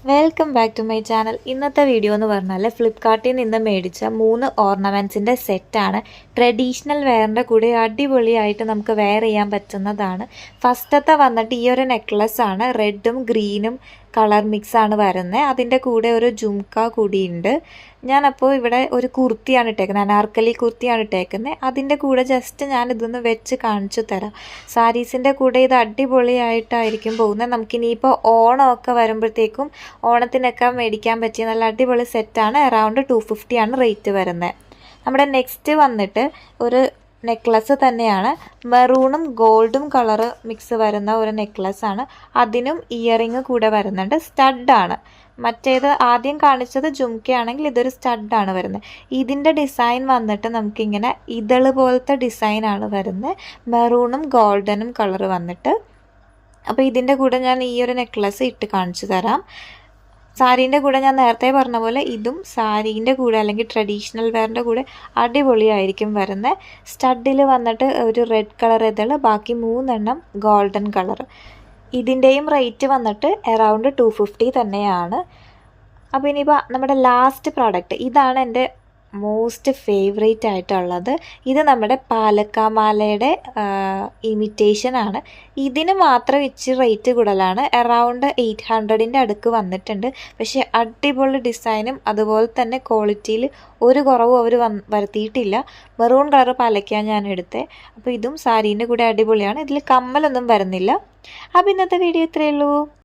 Welcome back to my channel. ഇന്നത്തെ video എന്ന് പറഞ്ഞാൽ ഫ്ലിപ്കാർട്ടിൽ നിന്ന് മേടിച്ച 3 ഓർണമെൻറ്റ്സിൻ്റെ സെറ്റാണ്. ട്രഡീഷണൽ വെയറിൻ്റെ കൂടെ അടിപൊളിയായിട്ട് നമുക്ക് വെയർ ചെയ്യാൻ പറ്റുന്നതാണ്. ഫസ്റ്റത്തെ വന്നിട്ട് ഈ ഒരു നെക്ലസ് ആണ്. റെഡും ഗ്രീനും കളർ മിക്സാണ് വരുന്നത്. അതിൻ്റെ കൂടെ ഒരു ജുംക്ക കൂടിയുണ്ട്. ഞാനപ്പോൾ ഇവിടെ ഒരു കുർത്തിയാണ് ഇട്ടേക്കുന്നത്, അനാർക്കലി കുർത്തിയാണ് ഇട്ടേക്കുന്നത്. അതിൻ്റെ കൂടെ ജസ്റ്റ് ഞാൻ ഇതൊന്ന് വെച്ച് കാണിച്ചു തരാം. സാരീസിൻ്റെ കൂടെ ഇത് അടിപൊളിയായിട്ടായിരിക്കും പോകുന്നത്. നമുക്കിനിയിപ്പോൾ ഓണമൊക്കെ വരുമ്പോഴത്തേക്കും ഓണത്തിനൊക്കെ മേടിക്കാൻ പറ്റിയ നല്ല അടിപൊളി സെറ്റാണ്. അറൗണ്ട് 250 ആണ് റേറ്റ് വരുന്നത്. നമ്മുടെ നെക്സ്റ്റ് വന്നിട്ട് ഒരു നെക്ലസ് തന്നെയാണ്. മെറൂണും ഗോൾഡും കളറ് മിക്സ് വരുന്ന ഒരു നെക്ലസ്സാണ്. അതിനും ഇയറിങ് കൂടെ വരുന്നുണ്ട്. സ്റ്റഡാണ്. മറ്റേത് ആദ്യം കാണിച്ചത് ജുംക്കയാണെങ്കിൽ ഇതൊരു സ്റ്റഡാണ് വരുന്നത്. ഇതിൻ്റെ ഡിസൈൻ വന്നിട്ട് നമുക്കിങ്ങനെ ഇതള് പോലത്തെ ഡിസൈനാണ് വരുന്നത്. മെറൂണും ഗോൾഡനും കളറ് വന്നിട്ട്. അപ്പോൾ ഇതിൻ്റെ കൂടെ ഞാൻ ഈ ഒരു നെക്ലസ് ഇട്ട് കാണിച്ചു തരാം. സാരീൻ്റെ കൂടെ ഞാൻ നേരത്തെ പറഞ്ഞ പോലെ ഇതും സാരീൻ്റെ കൂടെ അല്ലെങ്കിൽ ട്രഡീഷണൽ വെയറിൻ്റെ കൂടെ അടിപൊളിയായിരിക്കും വരുന്നത്. സ്റ്റഡിൽ വന്നിട്ട് ഒരു റെഡ് കളർ ഇതള്, ബാക്കി 3 ഗോൾഡൻ കളർ. ഇതിൻ്റെയും റേറ്റ് വന്നിട്ട് അറൗണ്ട് 250 തന്നെയാണ്. അപ്പോൾ ഇനിയിപ്പോൾ നമ്മുടെ ലാസ്റ്റ് പ്രോഡക്റ്റ്, ഇതാണ് എൻ്റെ മോസ്റ്റ് ഫേവറേറ്റ് ആയിട്ടുള്ളത്. ഇത് നമ്മുടെ പാലക്കാമാലയുടെ ഇമിറ്റേഷനാണ്. ഇതിന് മാത്രം ഇച്ചിരി റേറ്റ് കൂടുതലാണ്. അറൗണ്ട് 800ൻ്റെ അടുക്ക് വന്നിട്ടുണ്ട്. പക്ഷേ അടിപൊളി ഡിസൈനും അതുപോലെ തന്നെ ക്വാളിറ്റിയിൽ ഒരു കുറവും അവർ വരുത്തിയിട്ടില്ല. മെറൂൺ കളർ പാലക്ക ഞാൻ എടുത്തത്. അപ്പോൾ ഇതും സാരീൻ്റെ കൂടെ അടിപൊളിയാണ്. ഇതിൽ കമ്മലൊന്നും വരുന്നില്ല. അപ്പോൾ ഇന്നത്തെ വീഡിയോ ഇത്രയേ ഉള്ളൂ.